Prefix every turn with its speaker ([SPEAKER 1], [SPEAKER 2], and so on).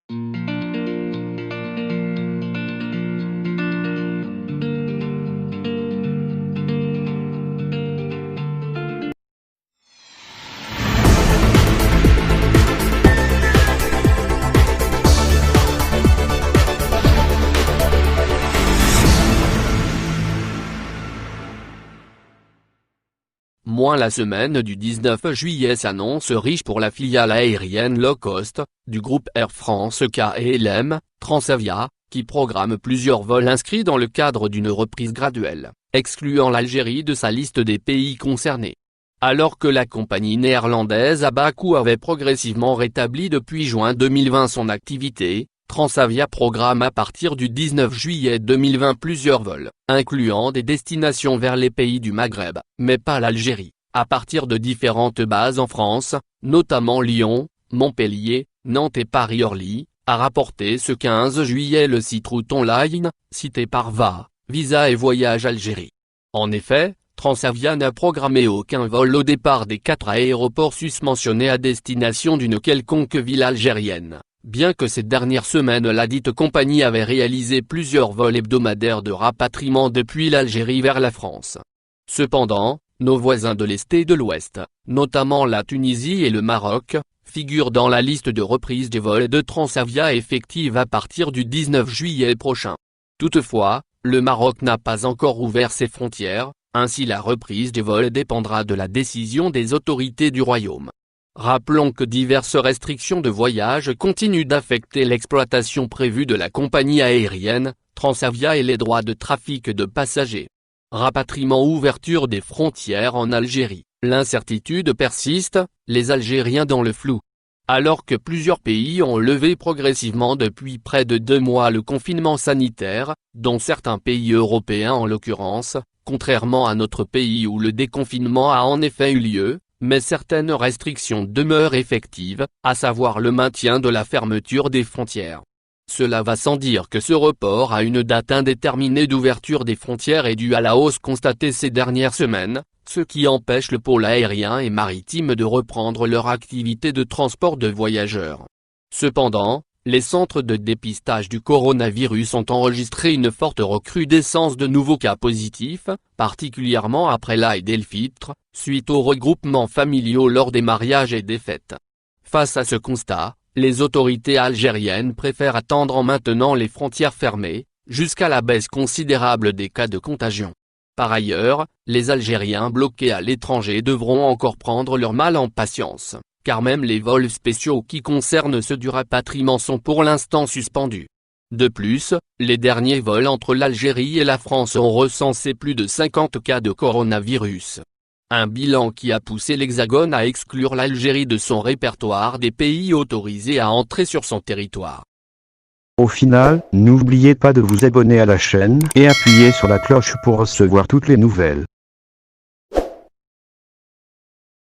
[SPEAKER 1] Moins la semaine du 19 juillet s'annonce riche pour la filiale aérienne low-cost du groupe Air France KLM, Transavia, qui programme plusieurs vols inscrits dans le cadre d'une reprise graduelle, excluant l'Algérie de sa liste des pays concernés. Alors que la compagnie néerlandaise Abaco avait progressivement rétabli depuis juin 2020 son activité, Transavia programme à partir du 19 juillet 2020 plusieurs vols, incluant des destinations vers les pays du Maghreb, mais pas l'Algérie, à partir de différentes bases en France, notamment Lyon, Montpellier, Nantes et Paris-Orly, a rapporté ce 15 juillet le site Route Online, cité par VA, Visa et Voyage Algérie. En effet, Transavia n'a programmé aucun vol au départ des 4 aéroports susmentionnés à destination d'une quelconque ville algérienne, bien que ces dernières semaines ladite compagnie avait réalisé plusieurs vols hebdomadaires de rapatriement depuis l'Algérie vers la France. Cependant, nos voisins de l'Est et de l'Ouest, notamment la Tunisie et le Maroc, figurent dans la liste de reprise des vols de Transavia effective à partir du 19 juillet prochain. Toutefois, le Maroc n'a pas encore ouvert ses frontières, ainsi la reprise des vols dépendra de la décision des autorités du royaume. Rappelons que diverses restrictions de voyage continuent d'affecter l'exploitation prévue de la compagnie aérienne, Transavia et les droits de trafic de passagers. Rapatriement ou ouverture des frontières en Algérie, l'incertitude persiste, les Algériens dans le flou. Alors que plusieurs pays ont levé progressivement depuis près de 2 mois le confinement sanitaire, dont certains pays européens en l'occurrence, contrairement à notre pays où le déconfinement a en effet eu lieu, mais certaines restrictions demeurent effectives, à savoir le maintien de la fermeture des frontières. Cela va sans dire que ce report à une date indéterminée d'ouverture des frontières est dû à la hausse constatée ces dernières semaines, ce qui empêche le pôle aérien et maritime de reprendre leur activité de transport de voyageurs. Cependant, les centres de dépistage du coronavirus ont enregistré une forte recrudescence de nouveaux cas positifs, particulièrement après l'Aïd el-Fitr, suite aux regroupements familiaux lors des mariages et des fêtes. Face à ce constat, les autorités algériennes préfèrent attendre en maintenant les frontières fermées, jusqu'à la baisse considérable des cas de contagion. Par ailleurs, les Algériens bloqués à l'étranger devront encore prendre leur mal en patience, car même les vols spéciaux qui concernent ceux du rapatriement sont pour l'instant suspendus. De plus, les derniers vols entre l'Algérie et la France ont recensé plus de 50 cas de coronavirus. Un bilan qui a poussé l'Hexagone à exclure l'Algérie de son répertoire des pays autorisés à entrer sur son territoire.
[SPEAKER 2] Au final, n'oubliez pas de vous abonner à la chaîne et appuyer sur la cloche pour recevoir toutes les nouvelles.